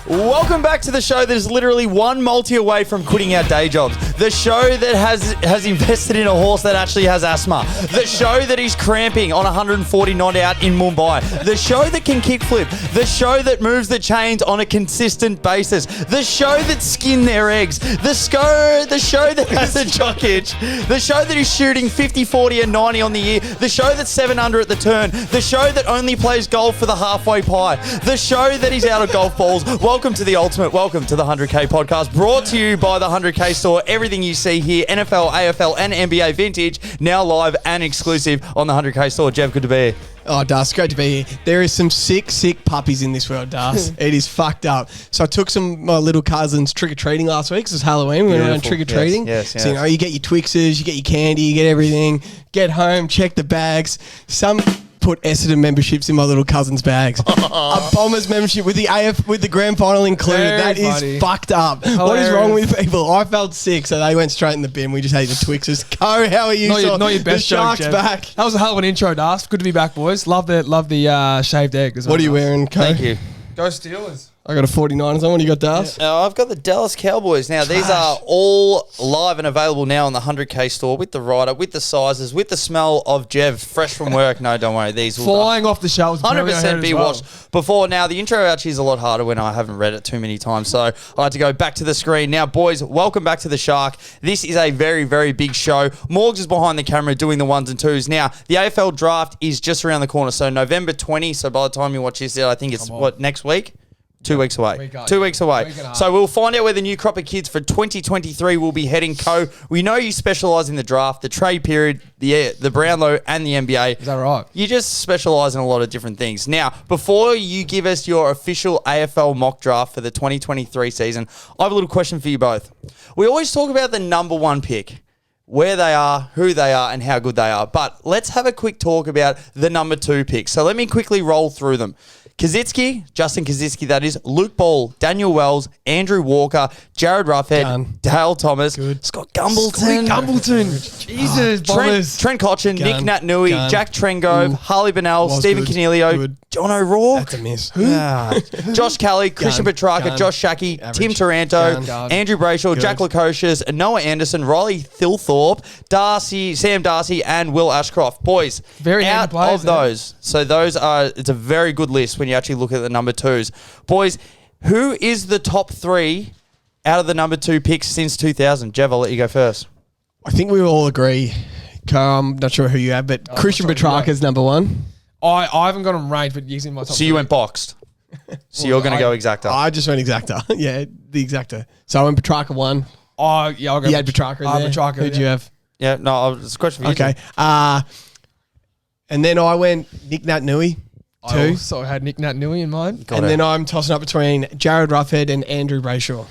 Welcome back to the show that is literally one multi away from quitting our day jobs. The show that has invested in a horse that actually has asthma. The show that is cramping on 140 not out in Mumbai. The show that can kickflip. The show that moves the chains on a consistent basis. The show that skin their eggs. The show that has a jock itch. The show that is shooting 50, 40 and 90 on the year. The show that's 7 under at the turn. The show that only plays golf for the halfway pie. The show that is out of golf balls. Welcome to the ultimate. Welcome to the 100K podcast, brought to you by the 100K store. Everything you see here, NFL, AFL, and NBA vintage, now live and exclusive on the 100K store. Jeff, good to be here. Oh, Das, great to be here. There is some sick puppies in this world, Das. It is fucked up. So I took my little cousins trick-or-treating last week because it's Halloween. We went around trick-or-treating. Yes. So, you get your Twixes, you get your candy, you get everything. Get home, check the bags. Some put Essendon memberships in my little cousin's bags. A Bombers membership with the grand final included. Very that funny. Is fucked up. Hilarious. What is wrong with people? I felt sick, so they went straight in the bin. We just ate the Twixes. Co, how are you? Not your best the joke, Shark's Jeff. back. That was a hell of an intro, Das. Good to be back, boys. Love the shaved egg as well. What are you wearing, Co? Thank you. Go Steelers. I got a 49ers on. What do you got, Das? I've got the Dallas Cowboys. Now, these are all live and available now on the 100K store with the rider, with the sizes, with the smell of Jev, fresh from work. No, don't worry. These will Flying off the shelves. 100% be watched before. Now, the intro actually is a lot harder when I haven't read it too many times, so I had to go back to the screen. Now, boys, welcome back to the Shark. This is a very, very big show. Morgs is behind the camera doing the ones and twos. Now, the AFL draft is just around the corner, so November 20, so by the time you watch this, I think it's, next week? 2 weeks away. 2 weeks away. So we'll find out where the new crop of kids for 2023 will be heading. Co, we know you specialise in the draft, the trade period, the Brownlow and the NBA. Is that right? You just specialise in a lot of different things. Now, before you give us your official AFL mock draft for the 2023 season, I have a little question for you both. We always talk about the number one pick, where they are, who they are, and how good they are. But let's have a quick talk about the number 2 pick. So let me quickly roll through them. Justin Kazitsky, that is, Luke Ball, Daniel Wells, Andrew Walker, Jared Ruffhead, Dale Thomas, Scott Gumbleton, Jesus, Bombers. Trent Cotchin, Nick Nat-Nui, Jack Trengove, Harley Bennell, Stephen Canelio, John O'Rourke. That's a miss. Josh Kelly, Christian Petrarca, Josh Shackey, Tim Taranto, Andrew Brayshaw, Jack Lukosius, Noah Anderson, Riley Thilthorpe, Sam Darcy, and Will Ashcroft. Boys, Very out players, of those, so it's a very good list when you actually look at the number 2s. Boys, who is the top 3 out of the number 2 picks since 2000? Jeff, I'll let you go first. I think we all agree. I'm not sure who you have, but Christian Petrarca is number 1. I haven't got him ranked, but he's in my top. So you went boxed. So you're going to go exacta. I just went exacta. Yeah, the exacta. So I went Petrarca 1. Oh, yeah, I'll go. You had Petrarca in there. Petrarca. Who'd you have? Yeah, no, it's a question for you. Okay. And then I went Nick Nat-Nui. I also had Nick Nat-Nui in mind. Then I'm tossing up between Jared Ruffhead and Andrew Brayshaw.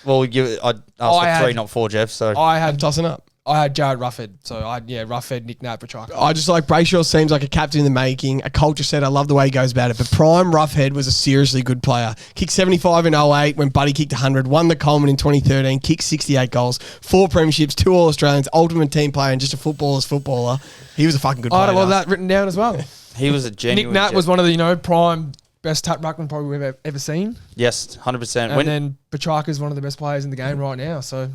Well, I asked for 3, not 4, Jeff. So I'm tossing up. I had Jared Ruffhead. So, Ruffhead, Nick Nat, Petrarca. I just like Brayshaw seems like a captain in the making, a culture set. I love the way he goes about it. But prime Ruffhead was a seriously good player. Kicked 75 in 08 when Buddy kicked 100. Won the Coleman in 2013. Kicked 68 goals. 4 premierships, 2 All-Australians. Ultimate team player and just a footballer's footballer. He was a fucking good player. I had all that written down as well. He was a genuine... Nick Nat was one of the, prime best tap ruckman probably we've ever seen. Yes, 100%. And then Petrarca is one of the best players in the game right now. So,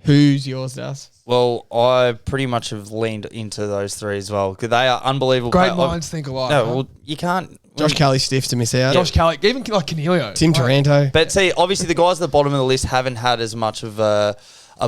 who's yours, Das? Well, I pretty much have leaned into those 3 as well because they are unbelievable. Great minds think alike. No, well, you can't... Josh Kelly stiff to miss out. Josh Kelly, even like Canelio. Tim Taranto. But see, obviously the guys at the bottom of the list haven't had as much of a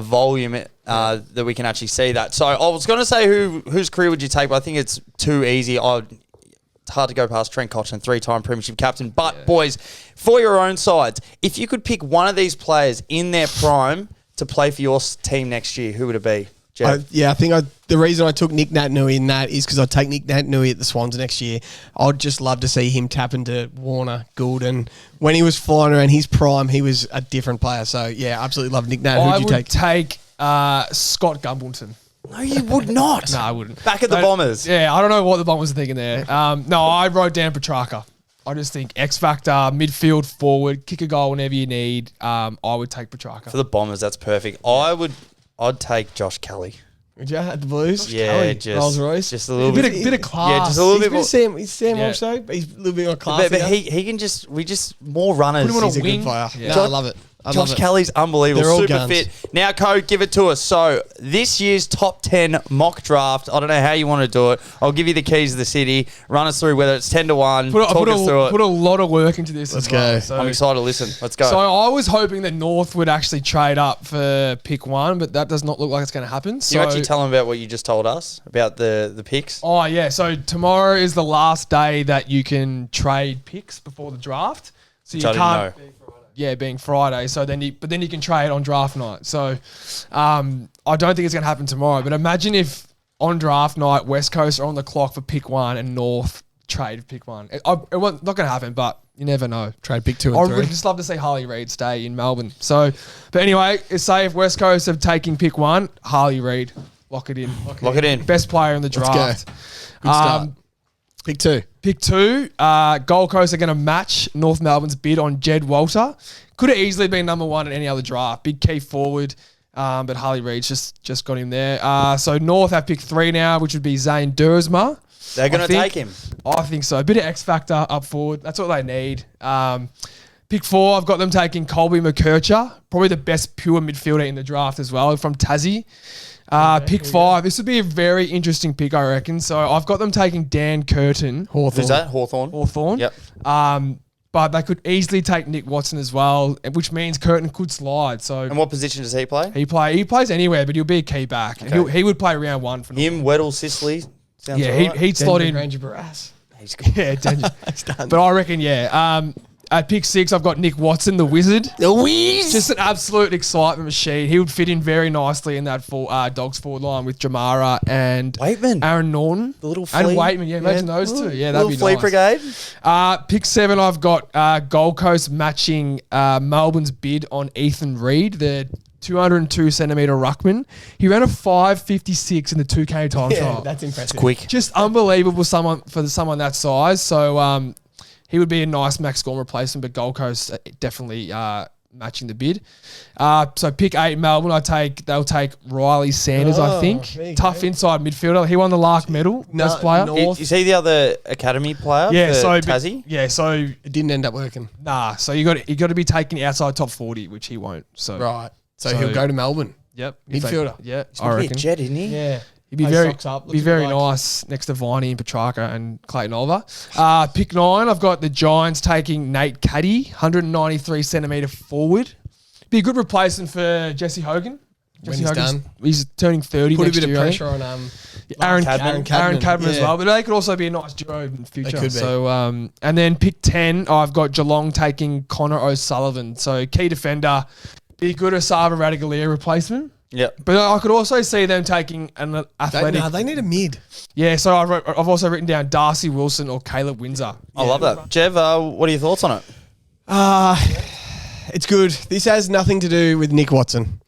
volume that we can actually see that. So I was going to say whose career would you take, but I think it's too easy. It's hard to go past Trent Cotchin, 3-time premiership captain. But boys, for your own sides, if you could pick one of these players in their prime to play for your team next year, who would it be? I think the reason I took Nick Nat-Nui in that is because I'd take Nick Nat-Nui at the Swans next year. I'd just love to see him tap into Warner, Goulden. When he was flying around his prime, he was a different player. So, yeah, absolutely love Nick Nat. Who'd you take? I would take Scott Gumbleton. No, you would not. No, I wouldn't. Back at the Bombers. Yeah, I don't know what the Bombers are thinking there. No, I wrote down Petrarca. I just think X factor, midfield, forward, kick a goal whenever you need. I would take Petrarca for the Bombers. That's perfect. I'd take Josh Kelly. Would you at the Blues? Yeah, Rolls Royce. just a little Bit of class. Yeah, just a little bit more. He's Sam also, but he's a little bit more classy. But he can just more runners. Put him on He's a wing. good player. Yeah. No, I love it. Josh Kelly's unbelievable. They're all Super guns. fit. Now, Code, give it to us. So, this year's top 10 mock draft. I don't know how you want to do it. I'll give you the keys of the city. Run us through whether it's 10 to 1. Talk us through it. Put a lot of work into this. Let's as well. go. So, I'm excited to listen. Let's go. So I was hoping that North would actually trade up for pick 1, but that does not look like it's going to happen. So you actually tell them about what you just told us about the picks? Oh yeah, so tomorrow is the last day that you can trade picks before the draft. So Which you I didn't can't. know. Yeah, being Friday. So then you can trade on draft night. So I don't think it's going to happen tomorrow. But imagine if on draft night West Coast are on the clock for pick 1 and North trade pick 1. It was not going to happen, but you never know. Trade pick 2 and I 3. would just love to see Harley Reid stay in Melbourne. So, but anyway, say if West Coast have taken pick 1, Harley Reid, lock it in. Lock it in. Best player in the Let's draft. go. Good start. Pick 2. Pick 2, Gold Coast are going to match North Melbourne's bid on Jed Walter. Could have easily been number 1 in any other draft. Big key forward, but Harley Reid's just got him there. So North have pick 3 now, which would be Zane Duursma. They're going to take him. I think so. A bit of X factor up forward. That's what they need. Pick 4, I've got them taking Colby McKercher, probably the best pure midfielder in the draft as well, from Tassie. Pick 5, this would be a very interesting pick, I reckon. So I've got them taking Dan Curtin. Hawthorn. Who's that? Hawthorn? Yep. Yep. But they could easily take Nick Watson as well, which means Curtin could slide. So And what position does he play? he plays anywhere, but he'll be a key back. And Okay. he would play round 1 for Him, Weddle, Sicily. Sounds Yeah, alright. he'd slot in. Granger Barras. He's good. Yeah, danger. He's done. But I reckon, yeah. At pick 6, I've got Nick Watson, the Wizard. The Wiz. Just an absolute excitement machine. He would fit in very nicely in that Dogs forward line with Jamara and Waitman. Aaron Norton. The little And flea. Waitman, yeah, imagine those two. Yeah, that'd Little be flea nice. brigade. Pick 7, I've got Gold Coast matching Melbourne's bid on Ethan Reid, the 202 centimetre ruckman. He ran a 5.56 in the 2K time Yeah, trial. that's impressive. Quick. Just unbelievable for someone that size. So he would be a nice Max Gorn replacement, but Gold Coast definitely matching the bid. So pick 8 Melbourne, they'll take Riley Sanders, I Oh, think. there you Tough go. inside midfielder. He won the Lark medal, best player. North. Is he the other academy player Yeah, for so Tassie? so It didn't end up working. nah. So you got to be taken outside top 40, which he won't. So Right. So So- he'll go to Melbourne. yep, Midfielder. Yeah, He's I going to be a reckon. jet, isn't he? Yeah. He'd be Play very, socks up, be looks very like- nice next to Viney and Petrarca and Clayton Oliver. Pick 9, I've got the Giants taking Nate Caddy, 193 centimetre forward. Be a good replacement for Jesse Hogan. When he's done. He's turning 30 Put a next bit of year, I think. pressure on Aaron Cadman. Cadman as Yeah. well, but they could also be a nice duo in the future. could be. So, and then pick 10, I've got Geelong taking Connor O'Sullivan. So key defender, be good Asava Radaglia replacement. Yep. But I could also see them taking an athletic. They need a mid. Yeah, so I've also written down Darcy Wilson or Caleb Windsor. I love that. Jev, what are your thoughts on it? It's good. This has nothing to do with Nick Watson.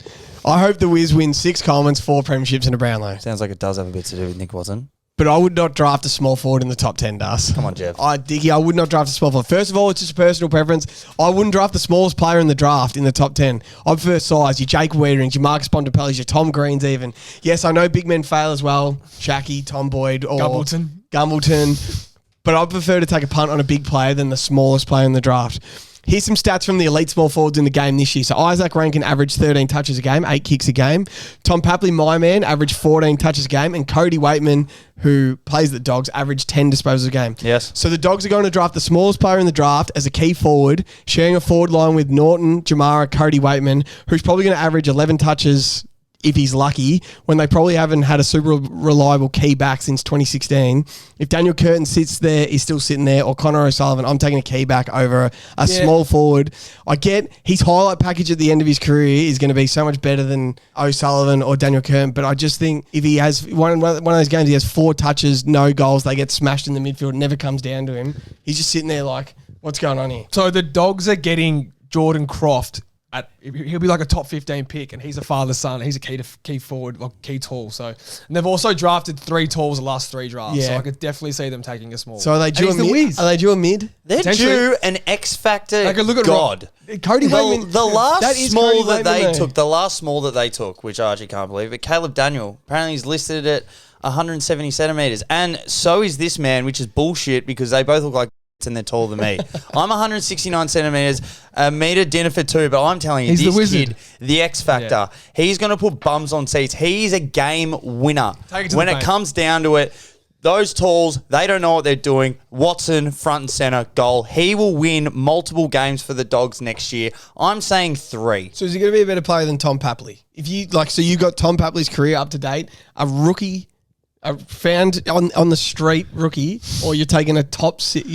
I hope the Wiz wins 6 Colemans, 4 premierships and a Brownlow. Sounds like it does have a bit to do with Nick Watson. But I would not draft a small forward in the top 10, Das. Come on, Jeff. Diggy, I would not draft a small forward. First of all, it's just a personal preference. I wouldn't draft the smallest player in the draft in the top 10. I prefer size. Your Jake Weederings, your Marcus Bontempellis, your Tom Greens even. Yes, I know big men fail as well. Shaki, Tom Boyd, or Gumbleton. But I prefer to take a punt on a big player than the smallest player in the draft. Here's some stats from the elite small forwards in the game this year. So Isaac Rankin averaged 13 touches a game, 8 kicks a game. Tom Papley, my man, averaged 14 touches a game. And Cody Waitman, who plays the Dogs, averaged 10 disposals a game. Yes. So the Dogs are going to draft the smallest player in the draft as a key forward, sharing a forward line with Norton, Jamara, Cody Waitman, who's probably going to average 11 touches if he's lucky, when they probably haven't had a super reliable key back since 2016. If Daniel Curtin sits there, he's still sitting there, or Connor O'Sullivan, I'm taking a key back over a small forward. I get his highlight package at the end of his career is going to be so much better than O'Sullivan or Daniel Curtin, but I just think if he has one of those games, he has 4 touches, no goals, they get smashed in the midfield, it never comes down to him. He's just sitting there like, what's going on here? So the Dogs are getting Jordan Croft He'll be like a top 15 pick, and he's a father's son. He's a key forward, like key tall. So, and they've also drafted 3 talls the last 3 drafts. Yeah. So I could definitely see them taking a small. So are they due a And he's the mid? whiz. Are they due a mid? They're Potentially. due an X Factor Like, look at god. Cody Waitman. The last that is small Cody that they Waitman, though. took, which I actually can't believe, but Caleb Daniel, apparently he's listed at 170 centimeters. And so is this man, which is bullshit because they both look like and they're taller than me. I'm 169 centimeters, a meter dinner for 2, but I'm telling you, He's the this wizard. kid, the X Factor, he's going to put bums on seats. He's a game winner. Take it to When the it bank. comes down to it, those talls, they don't know what they're doing. Watson, front and center, goal. He will win multiple games for the Dogs next year. I'm saying 3. So is he going to be a better player than Tom Papley? If you so you got Tom Papley's career up to date, a rookie, found on the street rookie, or you're taking you're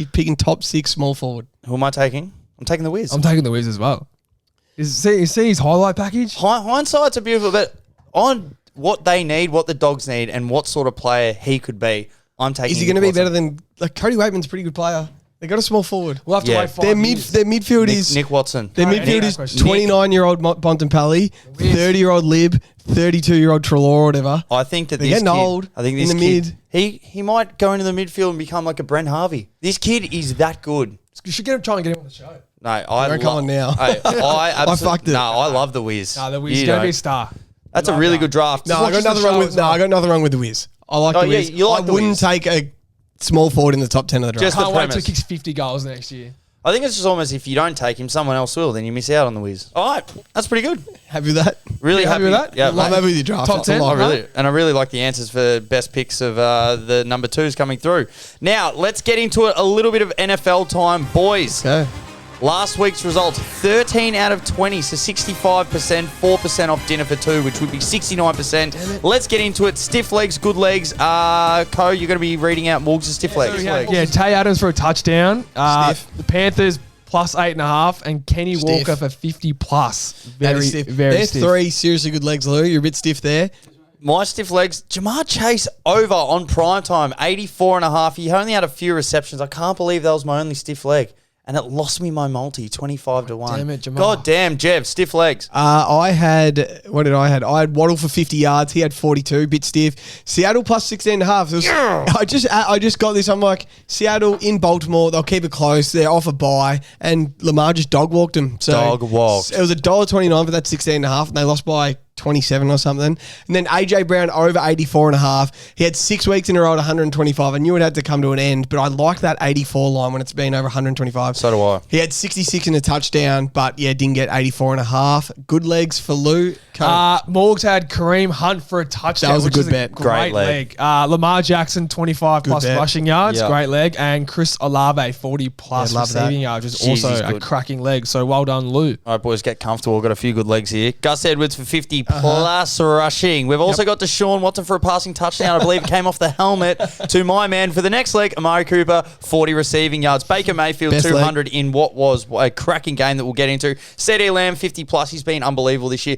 picking top 6 small forward. Who am I taking? I'm taking the Wiz. I'm taking the Wiz as well. You see his highlight package? Hindsight's a beautiful, but on what they need, what the Dogs need, and what sort of player he could be, I'm taking. Is he going to be better than Cody Waitman's a pretty good player? They got a small forward. We'll have to Yeah. wait 5 Their years. midfield is Nick Watson? Their Alright, midfield any is question? 29-year-old Bontempelli, 30-year-old Lib, 32-year-old Trelaw or whatever. I think that They're this getting kid, old I think in this the kid, mid. he might go into the midfield and become like a Brent Harvey. This kid is that good. You should try and get him on the show. No, I Don't come on now. I fucked it. No, I love the Wiz. No, the Wiz You going to be a don't. star. That's a really good draft. No, I got Watches the nothing wrong show with as well. I got nothing wrong with the Wiz. I like Oh, the yeah, Wiz. you like I the wouldn't Wiz. take a small forward in the top 10 of the draft. Just the Can't wait till premise. he kicks 50 goals next year. I think it's just almost if you don't take him, someone else will. Then you miss out on the Wiz. All right, that's pretty good. Happy with that? Really You happy with that? Yeah, I'm happy with your draft. Top That's a 10? lot. I really like the answers for best picks of the number 2s coming through. Now, let's get into it. A little bit of NFL time, boys. Okay. Last week's results, 13 out of 20, so 65%, 4% off dinner for 2, which would be 69%. Let's get into it. Stiff legs, good legs. Co, you're going to be reading out Morgs' stiff legs. Yeah, Tay Adams for a touchdown. Stiff. The Panthers plus 8.5, and Kenny Stiff. Walker for 50 plus. That Very, is stiff. very There's stiff. 3 seriously good legs, Lou. You're a bit stiff there. My stiff legs, Jamar Chase over on prime time, 84.5. He only had a few receptions. I can't believe that was my only stiff leg. And it lost me my multi, 25 to 1. damn it, Jamar. God damn, Jev, stiff legs. I had Waddle for 50 yards. He had 42, bit stiff. Seattle plus 16.5. It was, I just got this. I'm like, Seattle in Baltimore, they'll keep it close. They're off a bye, and Lamar just dog walked him. So Dog walked. It was $1.29 for that 16.5, and they lost by 27 or something. And then AJ Brown over 84.5. He had 6 weeks in a row at 125. I knew it had to come to an end, but I like that 84 line when it's been over 125. So do I. He had 66 and a touchdown, but yeah, didn't get 84.5. Good legs for Lou. Morgs had Kareem Hunt for a touchdown. That was a which good is bet. Great Great leg. leg. Lamar Jackson, 25 Good plus bet. rushing yards. Yeah. Great leg. And Chris Olave, 40 plus Yeah, love that. receiving yards, which is Jeez, also he's a good. cracking leg. So well done, Lou. All right, boys, get comfortable. We've got a few good legs here. Gus Edwards for 50 plus rushing. We've also got Deshaun Watson for a passing touchdown. I believe it came off the helmet to my man for the next leg. Amari Cooper, 40 receiving yards. Baker Mayfield, Best 200 in what was a cracking game that we'll get into. CD Lamb, 50 plus. He's been unbelievable this year.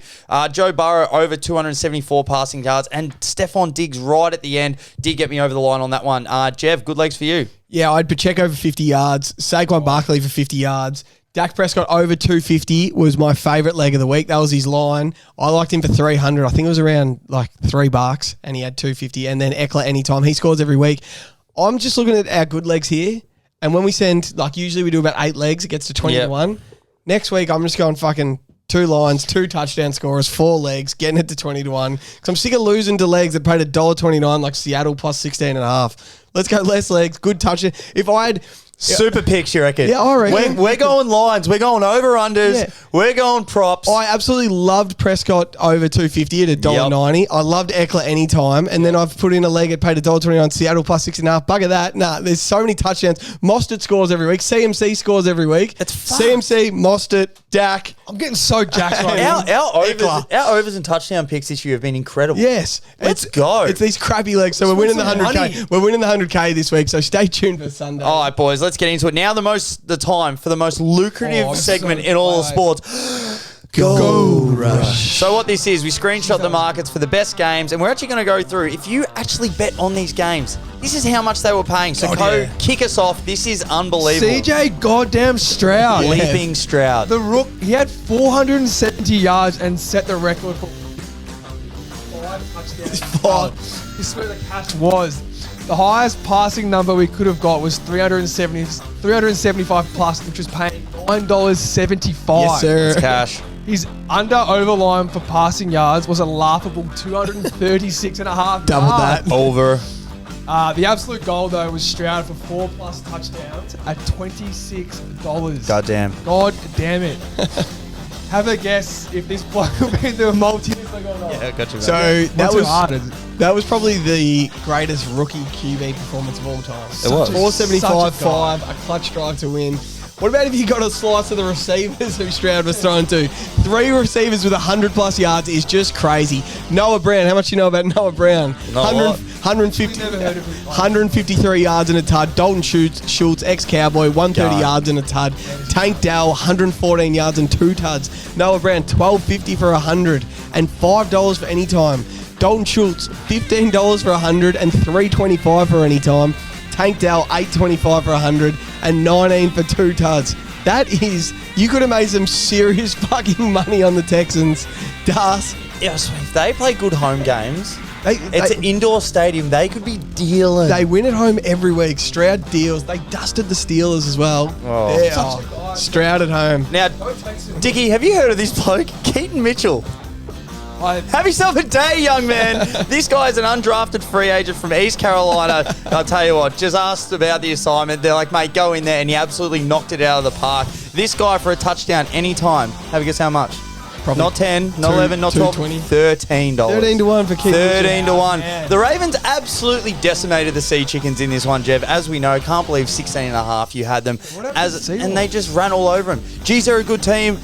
Joe Burrow, over 274 passing yards. And Stephon Diggs right at the end did get me over the line on that one. Jev, good legs for you. Yeah, I had Pacheco for 50 yards. Saquon Barkley for 50 yards. Dak Prescott over 250 was my favourite leg of the week. That was his line. I liked him for 300. I think it was around like $3, and he had 250. And then Eckler anytime. He scores every week. I'm just looking at our good legs here. And when we send, like usually we do about 8 legs, it gets to 20 to 1. Next week, I'm just going fucking 2 lines, 2 touchdown scorers, 4 legs, getting it to 20 to 1. Because I'm sick of losing to legs that paid $1.29 like Seattle plus 16.5. Let's go less legs, good touchdown. If I had... Super picks, you reckon? Yeah, I reckon. We're going lines. We're going over-unders. Yeah. We're going props. I absolutely loved Prescott over 250 at $1.90. I loved Eckler anytime. And then I've put in a leg at paid $1.29 Seattle plus 6.5. Bugger that. Nah, there's so many touchdowns. Mostert scores every week. CMC scores every week. It's fucked. CMC, Mostert, Dak. I'm getting so jacked right now. Our overs and touchdown picks this year have been incredible. Yes. Let's go. It's these crappy legs. So we're winning the 100K. We're winning the 100K this week. So stay tuned for Sunday. All right, boys, let's get into it. Now the time for the most lucrative Oh, I'm segment so in all of glad. sports. Gold Rush. So what this is, we screenshot the markets for the best games, and we're actually going to go through. If you actually bet on these games, this is how much they were paying. So kick us off. This is unbelievable. CJ goddamn Stroud. Leaping Stroud. The Rook, he had 470 yards and set the record for 5 touchdowns. This is where the cash was. The highest passing number we could have got was 375 plus, which was paying $9.75. Yes, sir. It's cash. His over for passing yards was a laughable 236 and a half Double yards. that. Over. The absolute goal, though, was Stroud for 4+ touchdowns at $26. Goddamn. God damn it. Have a guess if this bloke will be the multi-year or not. Yeah, gotcha. So Not too hard, is it? that was probably the greatest rookie QB performance of all time. It was. 475, Such a guy. 5, a clutch drive to win. What about if you got a slice of the receivers who Stroud was thrown to? 3 receivers with 100+ yards is just crazy. Noah Brown, how much do you know about Noah Brown? Not a lot. 150, Never heard of him. 153 yards and a tud. Dalton Schultz, ex-Cowboy, 130 God. yards and a tud. Tank Dell, 114 yards and 2 tuds. Noah Brown, $12.50 for 100 and $5 for any time. Dalton Schultz, $15 for 100 and $3.25 for any time. Tank Dell, $8.25 for 100 and $19 for 2 tuds. That is, you could have made some serious fucking money on the Texans. Das. Yeah, so if they play good home games, it's They an indoor stadium. They could be dealing. They win at home every week. Stroud deals. They dusted the Steelers as well. Oh. Yeah, Such a guy. Stroud at home. Now, Dickie, have you heard of this bloke? Keaton Mitchell. Have yourself a day, young man. This guy's an undrafted free agent from East Carolina. I'll tell you what, just asked about the assignment. They're like, mate, go in there, and he absolutely knocked it out of the park. This guy for a touchdown anytime. Have a guess how much? Probably Not 10, not 11, not 12, 220. $13. 13 to 1 for Keaton. 13 to 1. man. The Ravens absolutely decimated the Sea Chickens in this one, Jev. As we know, can't believe 16 and a half you had them. happened to the Seahawks? And they just ran all over them. Geez, they're a good team.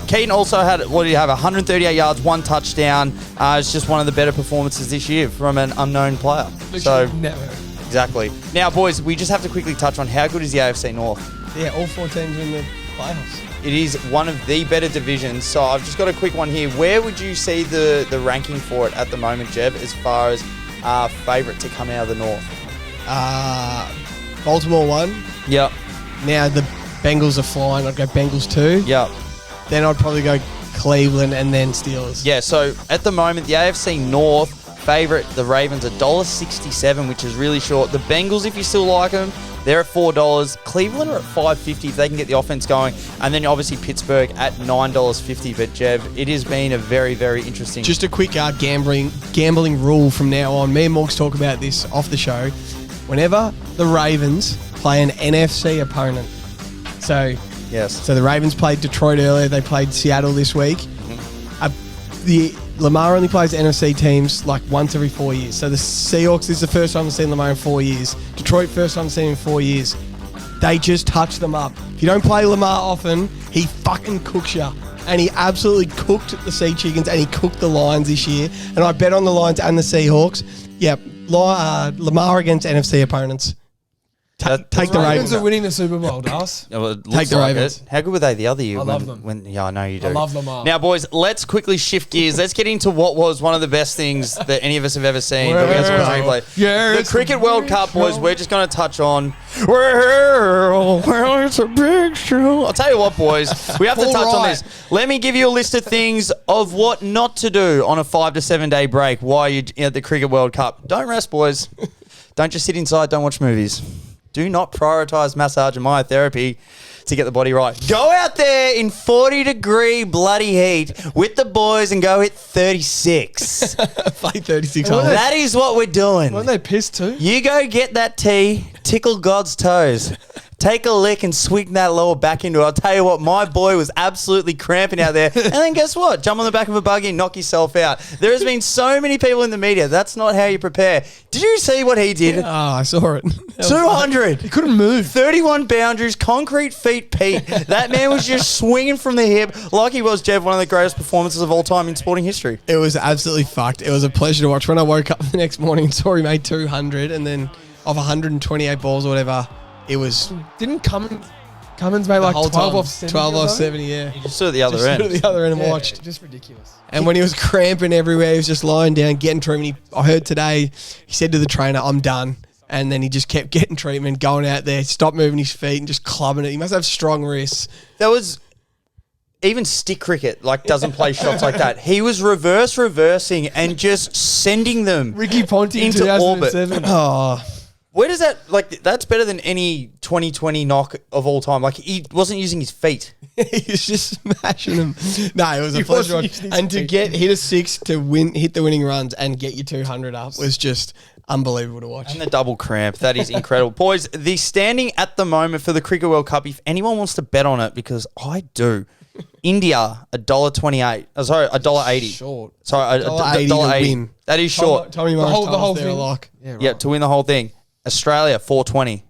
Keaton also had, what do you have, 138 yards, 1 touchdown. It's just one of the better performances this year from an unknown player. So, Never heard. exactly. Now, boys, we just have to quickly touch on how good is the AFC North. Yeah, all 4 teams in the playoffs. It is one of the better divisions. So I've just got a quick one here. Where would you see the ranking for it at the moment, Jeb, as far as favourite to come out of the North? Baltimore 1. Yep. Now the Bengals are flying. I'd go Bengals 2. Yep. Then I'd probably go Cleveland and then Steelers. Yeah, so at the moment, the AFC North favourite, the Ravens, $1.67, which is really short. The Bengals, if you still like them, they're at $4. Cleveland are at $5.50 if they can get the offense going. And then obviously Pittsburgh at $9.50. But Jeb, it has been a very, very interesting. Just a quick gambling rule from now on. Me and Morgs talk about this off the show. Whenever the Ravens play an NFC opponent, so the Ravens played Detroit earlier. They played Seattle this week. The Lamar only plays NFC teams like once every 4 years. So the Seahawks is the first time I've seen Lamar in 4 years. Detroit, first time I've seen him in 4 years. They just touch them up. If you don't play Lamar often, he fucking cooks you. And he absolutely cooked the Sea Chickens and he cooked the Lions this year. And I bet on the Lions and the Seahawks. Yep, Lamar against NFC opponents. Take the Ravens. are winning the Super Bowl, Das. Take the Ravens. How good were they the other year? I love them. Yeah, I know you do. I love Lamar. Now, boys, let's quickly shift gears. Let's get into what was one of the best things that any of us have ever seen. But we have some replay. Yeah, The Cricket World Cup, boys, we're just going to touch on. Well, it's a big show. I'll tell you what, boys, we have to touch on this. Let me give you a list of things of what not to do on a 5 to 7 day break while you're at the Cricket World Cup. Don't rest, boys. Don't just sit inside. Don't watch movies. Do not prioritise massage and myotherapy to get the body right. Go out there in 40-degree bloody heat with the boys and go hit 36. Play 36 Well, holes. That is what we're doing. Weren't they pissed too? You go get that tea, tickle God's toes. Take a lick and swing that lower back into it. I'll tell you what, my boy was absolutely cramping out there. And then guess what? Jump on the back of a buggy and knock yourself out. There has been so many people in the media. That's not how you prepare. Did you see what he did? Oh, I saw it. 200. He couldn't move. 31 boundaries, concrete feet, Pete. That man was just swinging from the hip like he was, Jeff, one of the greatest performances of all time in sporting history. It was absolutely fucked. It was a pleasure to watch. When I woke up the next morning and saw he made 200 and then of 128 balls or whatever, it was... Didn't Cummins Cummins made like whole 12 time. off 70. 12 or off something. 70, yeah. You just stood at the other Just end. stood at the other end and Yeah, watched. just ridiculous. And when he was cramping everywhere, he was just lying down, getting treatment. I heard today, he said to the trainer, I'm done. And then he just kept getting treatment, going out there, stopped moving his feet and just clubbing it. He must have strong wrists. That was even stick cricket, like doesn't play shots like that. He was reversing and just sending them Ricky Ponti in into 2007. Oh, Where does that, like, that's better than any 2020 knock of all time. Like, he wasn't using his feet. he was just smashing them. No, it was a pleasure. wasn't using his And to feet. hit a 6 to hit the winning runs and get your 200 up was just unbelievable to watch. And the double cramp. That is incredible. Boys, the standing at the moment for the Cricket World Cup, if anyone wants to bet on it, because I do. India, $1.28. Sorry, $1.80. Short. Sorry, $1.80 to $1.80. win. That is short. Tommy The Morris whole- told the whole us they're a thing. lock. Yeah, right. Yeah, to win the whole thing. Australia, $4.20.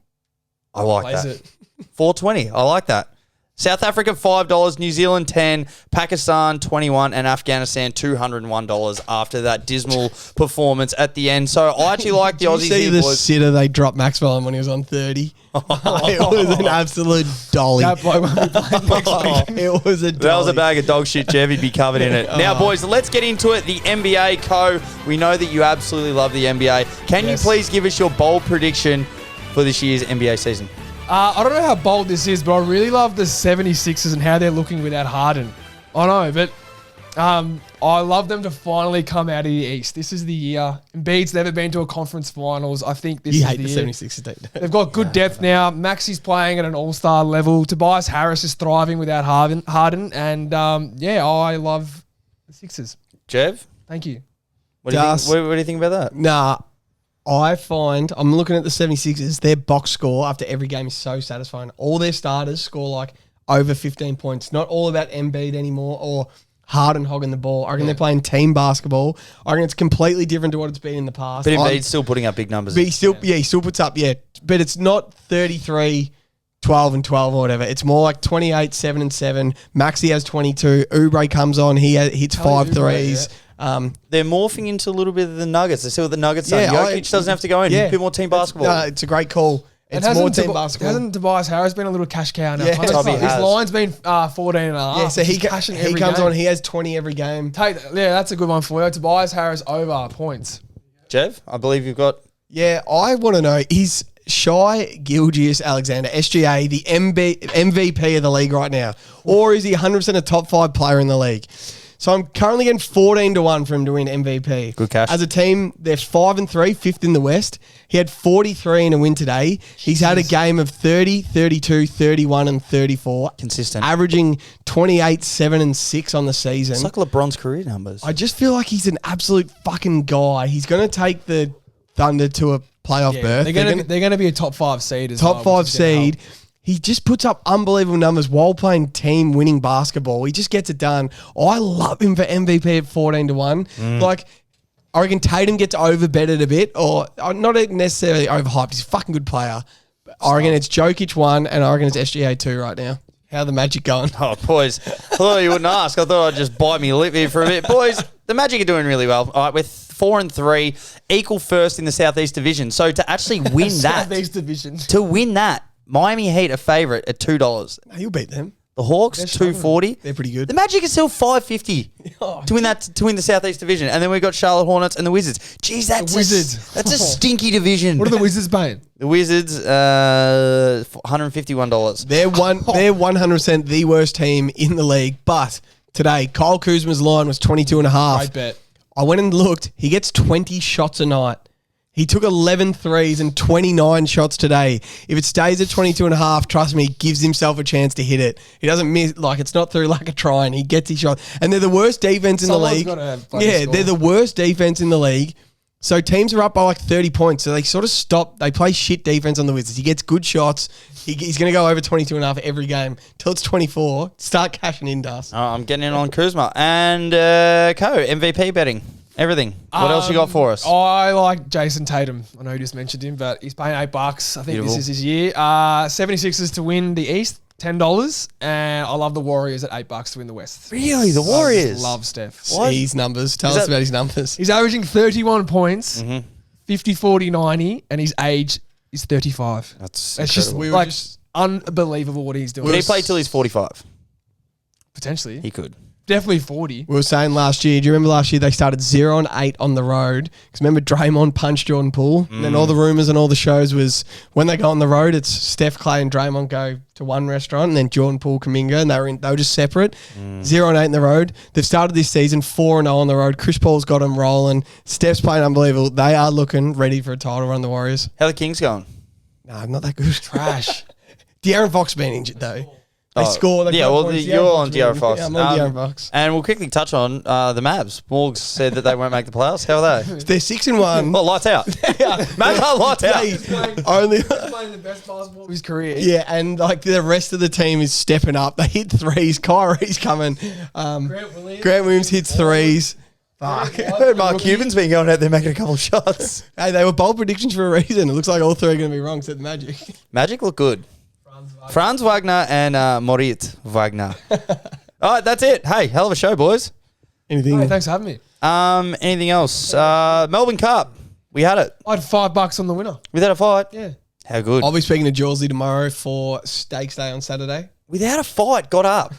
I like Plays that. it. $4.20. I like that. South Africa, $5. New Zealand, $10. Pakistan, $21. And Afghanistan, $201 after that dismal performance at the end. So I actually like the Did you Aussies see here, the boys. sitter they dropped Maxwell on when he was on 30? It was an absolute dolly. That bloke won't be playing next week. It was a dolly. That was a bag of dog shit, Jeff. He'd be covered in it. Now, boys, let's get into it. The NBA, Co. We know that you absolutely love the NBA. Can Yes. you please give us your bold prediction for this year's NBA season? I don't know how bold this is, but I really love the 76ers and how they're looking without Harden. I know, but I love them to finally come out of the East. This is the year. Embiid's never been to a conference finals. I think this You is hate the the year. 76ers, don't you? They've got good depth now. Maxi's playing at an all-star level. Tobias Harris is thriving without Harden. And, I love the Sixers. Jeff? Thank you. What do you Das. think? What do you think about that? Nah, I'm looking at the 76ers, their box score after every game is so satisfying. All their starters score like over 15 points. Not all about Embiid anymore or Harden hogging the ball. I reckon they're playing team basketball. I reckon it's completely different to what it's been in the past. But Embiid's still putting up big numbers. But he still puts up, but it's not 33, 12 and 12 or whatever. It's more like 28, 7 and 7. Maxi has 22. Oubre comes on. He hits Kelly 5 Oubre, threes. They're morphing into a little bit of the Nuggets. They see what the Nuggets are. Yeah, Jokic doesn't have to go in. yeah. A bit more team basketball. No, it's a great call. And It's more hasn't team basketball. Hasn't Tobias Harris been a little cash cow now? Yeah. Tubby His has. line's been 14 and a half. Yeah, so He's cashing he every comes game. on. He has 20 every game. That's a good one for you. Tobias Harris over points. Jeff, I believe you've got... Yeah, I want to know, is Shai Gilgeous-Alexander, SGA, the MVP of the league right now? Or is he 100% a top 5 player in the league? So I'm currently getting 14-1 for him to win MVP. Good cash. As a team, they're 5-3, 5th in the West. He had 43 in a win today. He's had a game of 30, 32, 31 and 34. Consistent. Averaging 28, 7 and 6 on the season. It's like LeBron's career numbers. I just feel like he's an absolute fucking guy. He's going to take the Thunder to a playoff berth. They're going to be a top 5 seed as well. Top 5 which is gonna seed. help. He just puts up unbelievable numbers while playing team winning basketball. He just gets it done. I love him for MVP at 14-1. Like, I reckon Tatum gets overbetted a bit, or not necessarily overhyped. He's a fucking good player. But I reckon it's Jokic 1, and I reckon it's SGA 2 right now. How are the Magic going? Oh, boys. I thought you wouldn't ask. I thought I'd just bite me lip here for a bit. Boys, the Magic are doing really well. All right, we're 4-3, equal first in the Southeast Division. So to actually win that, Southeast Division. Miami Heat are favourite at $2. You'll beat them. The Hawks, $2.40. They're pretty good. The Magic is still $5.50 to win the Southeast Division. And then we've got Charlotte Hornets and the Wizards. Jeez, that's Wizards. That's a stinky division. What are the Wizards paying? The Wizards, $151. They're 100% the worst team in the league. But today, Kyle Kuzma's line was 22.5. Great bet. I went and looked. He gets 20 shots a night. He took 11 threes and 29 shots today. If it stays at 22.5, trust me, he gives himself a chance to hit it. He doesn't miss, like, it's not through lack of trying. He gets his shot. And they're the worst defense in Someone's the league. gotta bloody Yeah, score. they're the worst defense in the league. So teams are up by like 30 points. So they sort of stop. They play shit defense on the Wizards. He gets good shots. He's going to go over 22.5 every game till it's 24. Start cashing in, Dust. I'm getting in on Kuzma. And MVP betting. Everything. What else you got for us? I like Jason Tatum. I know you just mentioned him, but he's paying $8. I think Beautiful. this is his year. 76ers to win the East, $10. And I love the Warriors at $8 to win the West. Really? The I Warriors? just love Steph. What? His numbers. Tell Is us that- about his numbers. He's averaging 31 points, 50, 40, 90, and his age is 35. That's It's just incredible. We were like just unbelievable what he's doing. Could he play till he's 45? Potentially. He could. Definitely 40. We were saying last year, do you remember last year they started 0-8 on the road? Because remember Draymond punched Jordan Poole? And then all the rumours and all the shows was when they go on the road, it's Steph, Clay and Draymond go to one restaurant and then Jordan Poole, Kuminga, and they were just separate. 0-8 in the road. They've started this season 4-0 on the road. Chris Paul's got them rolling. Steph's playing unbelievable. They are looking ready for a title run, the Warriors. How the Kings going? No, not that good. Trash. De'Aaron Fox been injured though. They score. They Yeah, got well, points. you're on De'Aaron Fox. Yeah, I'm on De'Aaron Fox. And we'll quickly touch on the Mavs. Morgs said that they won't make the playoffs. How are they? They're 6-1. Well, lights out. Mavs are lights out. Only Playing the best basketball of his career. yeah, and like the rest of the team is stepping up. They hit threes. Kyrie's coming. Grant Williams hits threes. Fuck. I heard Mark Cuban's been going out there making a couple shots. Hey, they were bold predictions for a reason. It looks like all three are going to be wrong, except the Magic. Magic look good. Franz Wagner and Moritz Wagner. All right, that's it. Hey, hell of a show, boys. Anything? Hey, thanks for having me. Anything else? Melbourne Cup. We had it. I had $5 on the winner. Without a fight. Yeah. How good. I'll be speaking to Jawsley tomorrow for Steaks Day on Saturday. Without a fight, got up.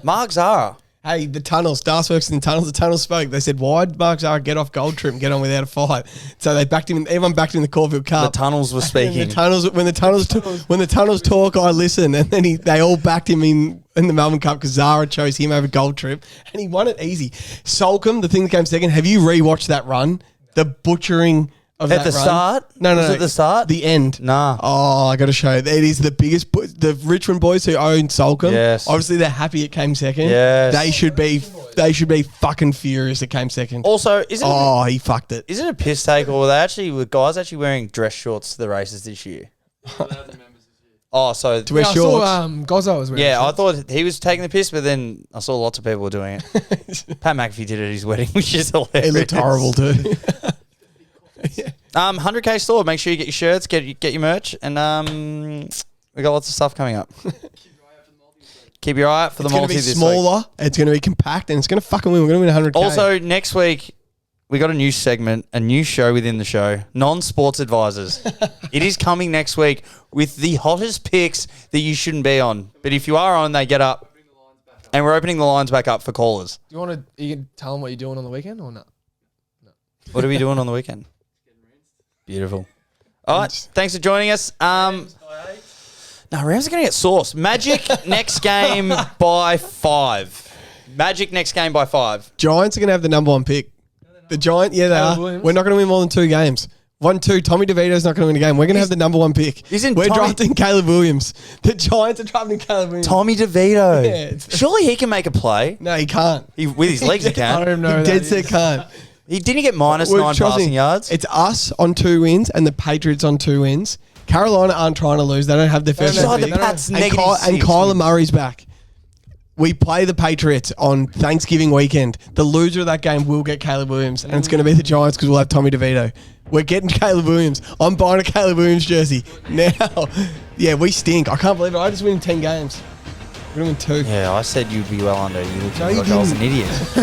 Mark Zara. Hey, the tunnels, Das works in the tunnels. The tunnels spoke. They said, "Why'd Mark Zara get off Gold Trip and get on without a fight?" So they backed him. Everyone backed him in the Caulfield The Cup. tunnels were speaking. When the tunnels talk, I listen, and then they all backed him in the Melbourne Cup because Zara chose him over Gold Trip, and he won it easy. Solcombe, the thing that came second. Have you rewatched that run? The butchering of At that the run? start? No. Was it the start? The end. Nah. Oh, I got to show you. It is the biggest. The Richmond boys who own Solcombe. Yes. Obviously, they're happy it came second. Yes. They should be. They should be fucking furious it came second. Also, is it He fucked it. is it a piss take, or were guys actually wearing dress shorts to the races this year? Oh, so To wear Yeah, I shorts. saw Gozzo was wearing yeah, I shorts. thought he was taking the piss, but then I saw lots of people were doing it. Pat McAfee did it at his wedding, which is hilarious. It looked horrible too. 100K store. Make sure you get your shirts, get your merch, and we got lots of stuff coming up. Keep your eye out for the It's going multi to be this week. smaller. It's going to be compact, and it's going to fucking win. We're going to win 100K. Also, next week, we got a new segment, a new show within the show, non-sports advisors. It is coming next week with the hottest picks that you shouldn't be on. But if you are on, they get up. And we're opening the lines back up for callers. Do you want to? You can tell them what you're doing on the weekend or not? What are we doing on the weekend? Beautiful. All right, thanks for joining us. No, Rams are going to get sauce. Magic next game by 5. Magic next game by 5. Giants are going to have the number one pick. The Giant, yeah, they Caleb are. Williams. We're not going to win more than 2 games. 1-2. Tommy DeVito's not going to win a game. We're going to have the number one pick. We're drafting Caleb Williams. The Giants are drafting Caleb Williams. Tommy DeVito. Yeah, Surely he can make a play. No, he can't. With his legs he I don't can. even know. He who dead that set is. can't. He didn't get minus Well, 9 trust me, passing yards. It's us on 2 wins and the Patriots on 2 wins. Carolina aren't trying to lose. They don't have their first no, round the pick. Pats And, negative and 6. Kyler Murray's back. We play the Patriots on Thanksgiving weekend. The loser of that game will get Caleb Williams, and it's going to be the Giants because we'll have Tommy DeVito. We're getting Caleb Williams. I'm buying a Caleb Williams jersey now. Yeah, we stink. I can't believe it. I just win 10 games. We're going to win 2. Yeah, I said you'd be well under. You looked No, like you I was an didn't.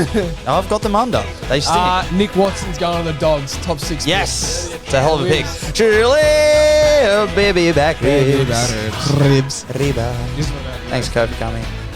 idiot. No, I've got them under. They stink. Nick Watson's going to the Dogs. Top 6. Yes, it's a hell of a pick. Julie, baby back ribs. Ribs. Reba. Thanks, Cope, for coming.